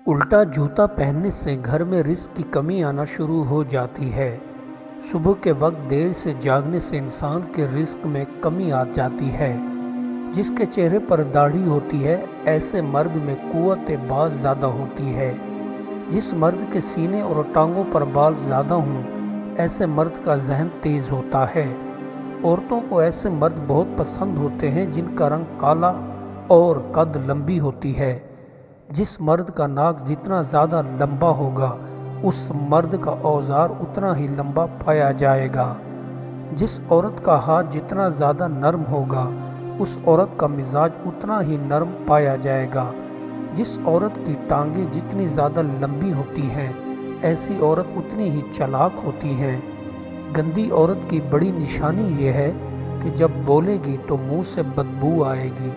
الٹا جوتا پہننے سے گھر میں رزق کی کمی آنا شروع ہو جاتی ہے۔ صبح کے وقت دیر سے جاگنے سے انسان کے رزق میں کمی آ جاتی ہے۔ جس کے چہرے پر داڑھی ہوتی ہے ایسے مرد میں قوت باز زیادہ ہوتی ہے۔ جس مرد کے سینے اور ٹانگوں پر بال زیادہ ہوں ایسے مرد کا ذہن تیز ہوتا ہے۔ عورتوں کو ایسے مرد بہت پسند ہوتے ہیں جن کا رنگ کالا اور قد لمبی ہوتی ہے۔ جس مرد کا ناک جتنا زیادہ لمبا ہوگا اس مرد کا اوزار اتنا ہی لمبا پایا جائے گا۔ جس عورت کا ہاتھ جتنا زیادہ نرم ہوگا اس عورت کا مزاج اتنا ہی نرم پایا جائے گا۔ جس عورت کی ٹانگیں جتنی زیادہ لمبی ہوتی ہیں ایسی عورت اتنی ہی چالاک ہوتی ہے۔ گندی عورت کی بڑی نشانی یہ ہے کہ جب بولے گی تو منہ سے بدبو آئے گی۔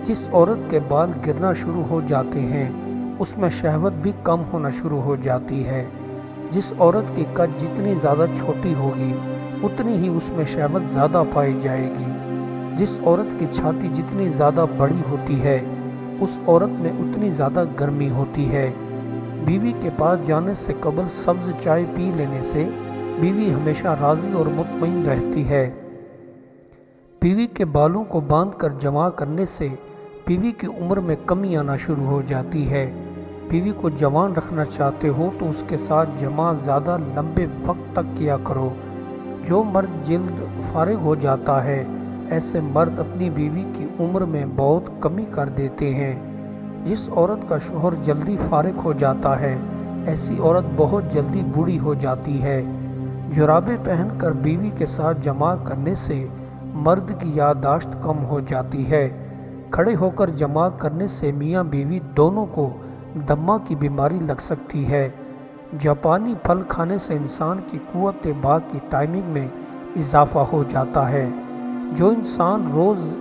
جس عورت کے بال گرنا شروع ہو جاتے ہیں اس میں شہوت بھی کم ہونا شروع ہو جاتی ہے۔ جس عورت کی قد جتنی زیادہ چھوٹی ہوگی اتنی ہی اس میں شہوت زیادہ پائی جائے گی۔ جس عورت کی چھاتی جتنی زیادہ بڑی ہوتی ہے اس عورت میں اتنی زیادہ گرمی ہوتی ہے۔ بیوی کے پاس جانے سے قبل سبز چائے پی لینے سے بیوی ہمیشہ راضی اور مطمئن رہتی ہے۔ بیوی کے بالوں کو باندھ کر جمع کرنے سے بیوی کی عمر میں کمی آنا شروع ہو جاتی ہے۔ بیوی کو جوان رکھنا چاہتے ہو تو اس کے ساتھ جمع زیادہ لمبے وقت تک کیا کرو۔ جو مرد جلد فارغ ہو جاتا ہے ایسے مرد اپنی بیوی کی عمر میں بہت کمی کر دیتے ہیں۔ جس عورت کا شوہر جلدی فارغ ہو جاتا ہے ایسی عورت بہت جلدی بوڑھی ہو جاتی ہے۔ جرابیں پہن کر بیوی کے ساتھ جمع کرنے سے مرد کی یادداشت کم ہو جاتی ہے۔ کھڑے ہو کر جمع کرنے سے میاں بیوی دونوں کو دمہ کی بیماری لگ سکتی ہے۔ جاپانی پھل کھانے سے انسان کی قوت باق کی ٹائمنگ میں اضافہ ہو جاتا ہے۔ جو انسان روز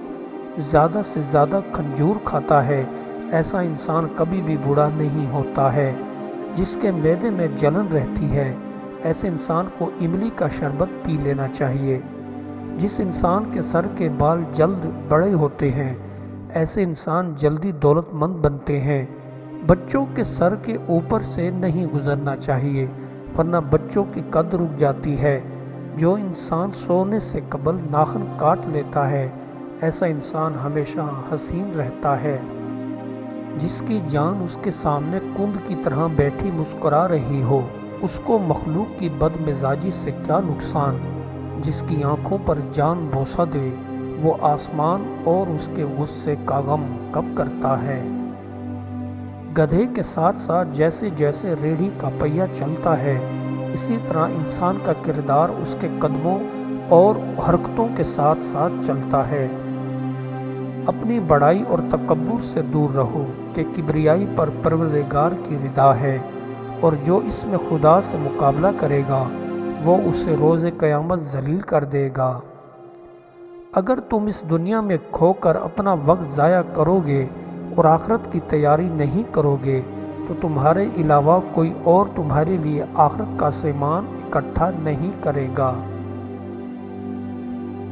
زیادہ سے زیادہ کھجور کھاتا ہے ایسا انسان کبھی بھی بوڑھا نہیں ہوتا ہے۔ جس کے معدے میں جلن رہتی ہے ایسے انسان کو املی کا شربت پی لینا چاہیے۔ جس انسان کے سر کے بال جلد بڑے ہوتے ہیں ایسے انسان جلدی دولت مند بنتے ہیں۔ بچوں کے سر کے اوپر سے نہیں گزرنا چاہیے ورنہ بچوں کی قد رک جاتی ہے۔ جو انسان سونے سے قبل ناخن کاٹ لیتا ہے ایسا انسان ہمیشہ حسین رہتا ہے۔ جس کی جان اس کے سامنے کند کی طرح بیٹھی مسکرا رہی ہو اس کو مخلوق کی بد مزاجی سے کیا نقصان۔ جس کی آنکھوں پر جان بوسہ دے وہ آسمان اور اس کے غصے کا غم کب کرتا ہے۔ گدھے کے ساتھ ساتھ جیسے جیسے ریڑھی کا پہیہ چلتا ہے اسی طرح انسان کا کردار اس کے قدموں اور حرکتوں کے ساتھ ساتھ چلتا ہے۔ اپنی بڑائی اور تکبر سے دور رہو کہ کبریائی پر پروردگار کی رضا ہے اور جو اس میں خدا سے مقابلہ کرے گا وہ اسے روز قیامت ذلیل کر دے گا۔ اگر تم اس دنیا میں کھو کر اپنا وقت ضائع کرو گے اور آخرت کی تیاری نہیں کرو گے تو تمہارے علاوہ کوئی اور تمہارے لیے آخرت کا سامان اکٹھا نہیں کرے گا۔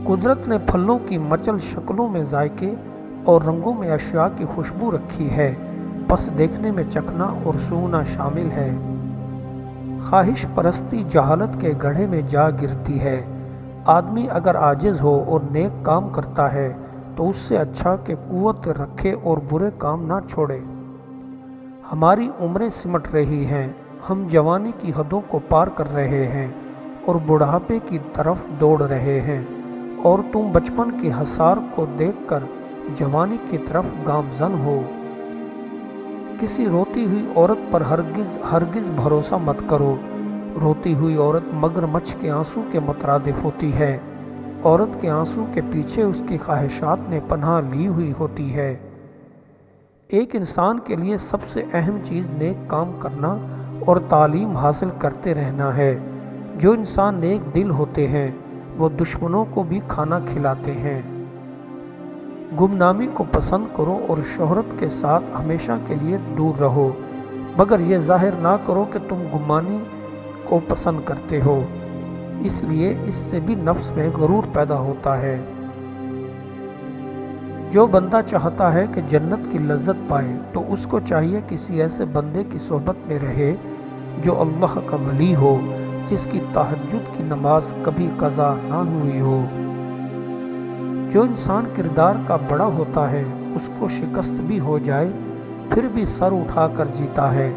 قدرت نے پھلوں کی مچل شکلوں میں ذائقے اور رنگوں میں اشیاء کی خوشبو رکھی ہے بس دیکھنے میں چکھنا اور سونگھنا شامل ہے۔ خواہش پرستی جہالت کے گڑھے میں جا گرتی ہے۔ آدمی اگر عاجز ہو اور نیک کام کرتا ہے تو اس سے اچھا کہ قوت رکھے اور برے کام نہ چھوڑے۔ ہماری عمریں سمٹ رہی ہیں، ہم جوانی کی حدوں کو پار کر رہے ہیں اور بڑھاپے کی طرف دوڑ رہے ہیں اور تم بچپن کے حصار کو دیکھ کر جوانی کی طرف گامزن ہو۔ کسی روتی ہوئی عورت پر ہرگز بھروسہ مت کرو۔ روتی ہوئی عورت مگرمچھ کے آنسو کے مترادف ہوتی ہے۔ عورت کے آنسو کے پیچھے اس کی خواہشات نے پناہ لی ہوئی ہوتی ہے۔ ایک انسان کے لیے سب سے اہم چیز نیک کام کرنا اور تعلیم حاصل کرتے رہنا ہے۔ جو انسان نیک دل ہوتے ہیں وہ دشمنوں کو بھی کھانا کھلاتے ہیں۔ گمنامی کو پسند کرو اور شہرت کے ساتھ ہمیشہ کے لیے دور رہو مگر یہ ظاہر نہ کرو کہ تم گمنامی کو پسند کرتے ہو، اس لیے اس سے بھی نفس میں غرور پیدا ہوتا ہے۔ جو بندہ چاہتا ہے کہ جنت کی لذت پائے تو اس کو چاہیے کسی ایسے بندے کی صحبت میں رہے جو اللہ کا ولی ہو، جس کی تہجد کی نماز کبھی قضا نہ ہوئی ہو۔ جو انسان کردار کا بڑا ہوتا ہے اس کو شکست بھی ہو جائے پھر بھی سر اٹھا کر جیتا ہے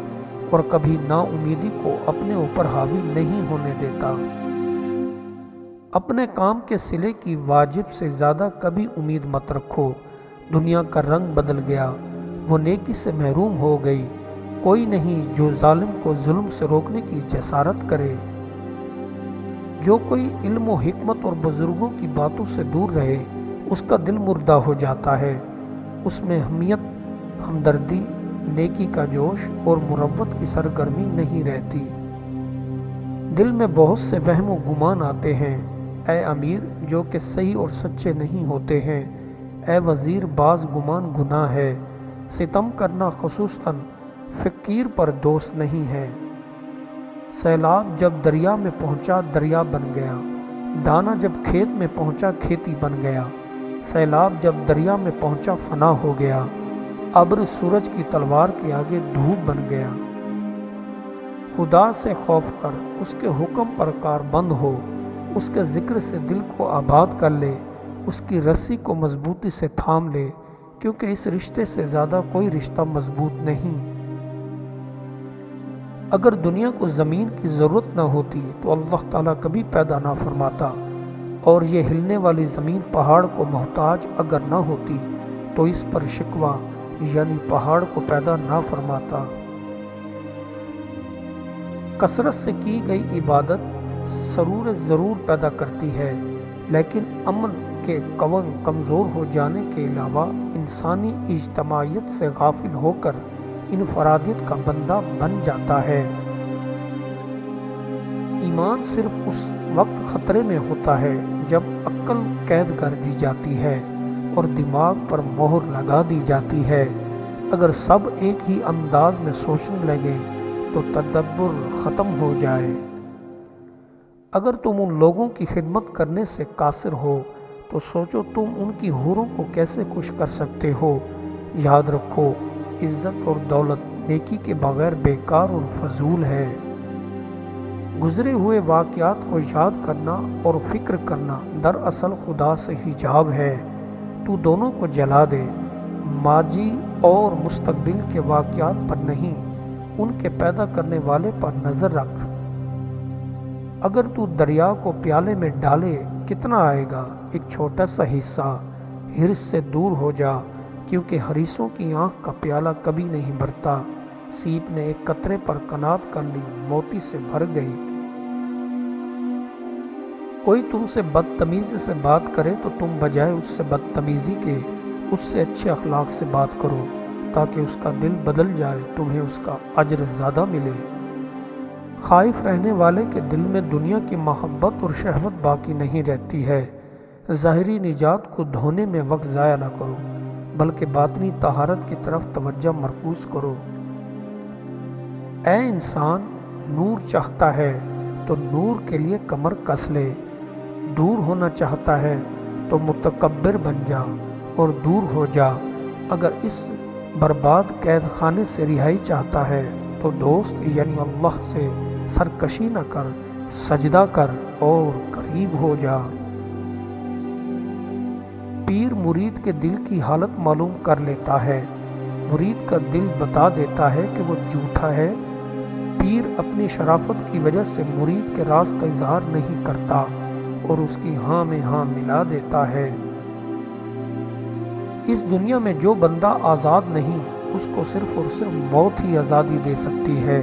اور کبھی نا امیدی کو اپنے اوپر حاوی نہیں ہونے دیتا۔ اپنے کام کے صلے کی واجب سے زیادہ کبھی امید مت رکھو۔ دنیا کا رنگ بدل گیا، وہ نیکی سے محروم ہو گئی۔ کوئی نہیں جو ظالم کو ظلم سے روکنے کی جسارت کرے۔ جو کوئی علم و حکمت اور بزرگوں کی باتوں سے دور رہے اس کا دل مردہ ہو جاتا ہے، اس میں حمیت، ہمدردی، نیکی کا جوش اور مروت کی سرگرمی نہیں رہتی۔ دل میں بہت سے وہم و گمان آتے ہیں، اے امیر جو کہ صحیح اور سچے نہیں ہوتے ہیں، اے وزیر بعض گمان گناہ ہے، ستم کرنا خصوصاً فقیر پر دوست نہیں ہے۔ سیلاب جب دریا میں پہنچا دریا بن گیا، دانہ جب کھیت میں پہنچا کھیتی بن گیا۔ سیلاب جب دریا میں پہنچا فنا ہو گیا، ابر سورج کی تلوار کے آگے دھوپ بن گیا۔ خدا سے خوف کر، اس کے حکم پر کار بند ہو، اس کے ذکر سے دل کو آباد کر لے، اس کی رسی کو مضبوطی سے تھام لے، کیونکہ اس رشتے سے زیادہ کوئی رشتہ مضبوط نہیں۔ اگر دنیا کو زمین کی ضرورت نہ ہوتی تو اللہ تعالیٰ کبھی پیدا نہ فرماتا، اور یہ ہلنے والی زمین پہاڑ کو محتاج اگر نہ ہوتی تو اس پر شکوہ یعنی پہاڑ کو پیدا نہ فرماتا۔ کثرت سے کی گئی عبادت سرور ضرور پیدا کرتی ہے، لیکن عمل کے قوم کمزور ہو جانے کے علاوہ انسانی اجتماعیت سے غافل ہو کر انفرادیت کا بندہ بن جاتا ہے۔ ایمان صرف اس وقت خطرے میں ہوتا ہے جب عقل قید کر دی جاتی ہے اور دماغ پر مہر لگا دی جاتی ہے۔ اگر سب ایک ہی انداز میں سوچنے لگے تو تدبر ختم ہو جائے۔ اگر تم ان لوگوں کی خدمت کرنے سے قاصر ہو تو سوچو تم ان کی حوروں کو کیسے خوش کر سکتے ہو۔ یاد رکھو، عزت اور دولت نیکی کے بغیر بیکار اور فضول ہے۔ گزرے ہوئے واقعات کو یاد کرنا اور فکر کرنا دراصل خدا سے حجاب ہے۔ تو دونوں کو جلا دے، ماضی اور مستقبل کے واقعات پر نہیں، ان کے پیدا کرنے والے پر نظر رکھ۔ اگر تو دریا کو پیالے میں ڈالے کتنا آئے گا؟ ایک چھوٹا سا حصہ۔ حرص سے دور ہو جا، کیونکہ حریصوں کی آنکھ کا پیالہ کبھی نہیں بھرتا۔ سیپ نے ایک قطرے پر قناعت کر لی، موتی سے بھر گئی۔ کوئی تم سے بدتمیزی سے بات کرے تو تم بجائے اس سے بدتمیزی کے اس سے اچھے اخلاق سے بات کرو، تاکہ اس کا دل بدل جائے، تمہیں اس کا اجر زیادہ ملے۔ خائف رہنے والے کے دل میں دنیا کی محبت اور شہوت باقی نہیں رہتی ہے۔ ظاہری نجات کو دھونے میں وقت ضائع نہ کرو، بلکہ باطنی طہارت کی طرف توجہ مرکوز کرو۔ اے انسان، نور چاہتا ہے تو نور کے لیے کمر کس لے، دور ہونا چاہتا ہے تو متکبر بن جا اور دور ہو جا۔ اگر اس برباد قید خانے سے رہائی چاہتا ہے تو دوست یعنی اللہ سے سرکشی نہ کر، سجدہ کر اور قریب ہو جا۔ پیر مرید کے دل کی حالت معلوم کر لیتا ہے، مرید کا دل بتا دیتا ہے کہ وہ جھوٹا ہے۔ پیر اپنی شرافت کی وجہ سے مرید کے راز کا اظہار نہیں کرتا اور اس کی ہاں میں ہاں ملا دیتا ہے۔ اس دنیا میں جو بندہ آزاد نہیں، اس کو صرف اور صرف موت ہی آزادی دے سکتی ہے۔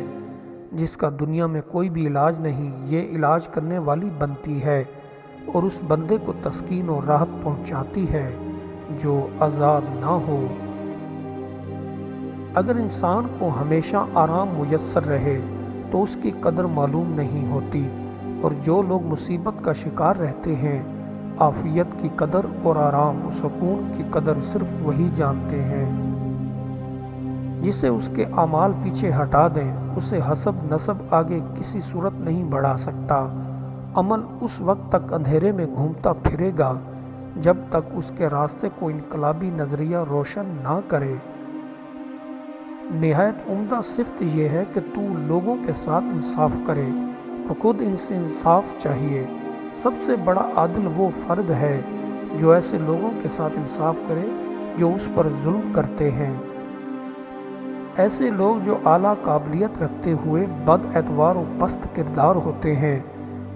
جس کا دنیا میں کوئی بھی علاج نہیں، یہ علاج کرنے والی بنتی ہے اور اس بندے کو تسکین اور راحت پہنچاتی ہے جو آزاد نہ ہو۔ اگر انسان کو ہمیشہ آرام میسر رہے تو اس کی قدر معلوم نہیں ہوتی، اور جو لوگ مصیبت کا شکار رہتے ہیں، عافیت کی قدر اور آرام و سکون کی قدر صرف وہی جانتے ہیں۔ جسے اس کے اعمال پیچھے ہٹا دیں، اسے حسب نسب آگے کسی صورت نہیں بڑھا سکتا۔ عمل اس وقت تک اندھیرے میں گھومتا پھرے گا جب تک اس کے راستے کو انقلابی نظریہ روشن نہ کرے۔ نہایت عمدہ صفت یہ ہے کہ تو لوگوں کے ساتھ انصاف کرے اور خود ان سے انصاف چاہیے۔ سب سے بڑا عادل وہ فرد ہے جو ایسے لوگوں کے ساتھ انصاف کرے جو اس پر ظلم کرتے ہیں۔ ایسے لوگ جو اعلیٰ قابلیت رکھتے ہوئے بد اعتبار و پست کردار ہوتے ہیں،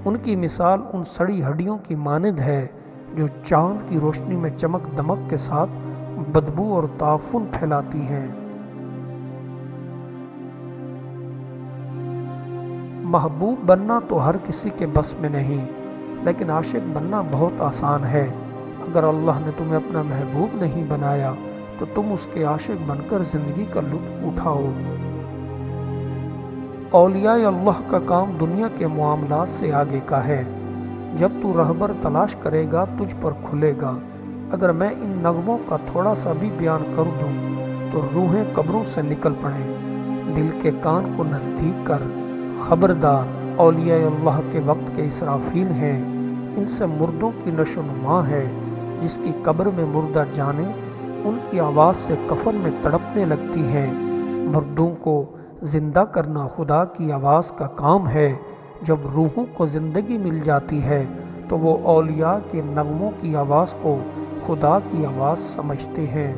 ان کی مثال ان سڑی ہڈیوں کی مانند ہے جو چاند کی روشنی میں چمک دمک کے ساتھ بدبو اور تعفن پھیلاتی ہیں۔ محبوب بننا تو ہر کسی کے بس میں نہیں، لیکن عاشق بننا بہت آسان ہے۔ اگر اللہ نے تمہیں اپنا محبوب نہیں بنایا تو تم اس کے عاشق بن کر زندگی کا لطف اٹھاؤ۔ اولیاء اللہ کا کام دنیا کے معاملات سے آگے کا ہے۔ جب تو رہبر تلاش کرے گا تجھ پر کھلے گا۔ اگر میں ان نغموں کا تھوڑا سا بھی بیان کر دوں تو روحیں قبروں سے نکل پڑیں۔ دل کے کان کو نزدیک کر، خبردار، اولیاء اللہ کے وقت کے اسرافیل ہیں، ان سے مردوں کی نشو و نما ہے۔ جس کی قبر میں مردہ جانیں ان کی آواز سے کفن میں تڑپنے لگتی ہیں۔ مردوں کو زندہ کرنا خدا کی آواز کا کام ہے۔ جب روحوں کو زندگی مل جاتی ہے تو وہ اولیاء کے نغموں کی آواز کو خدا کی آواز سمجھتے ہیں۔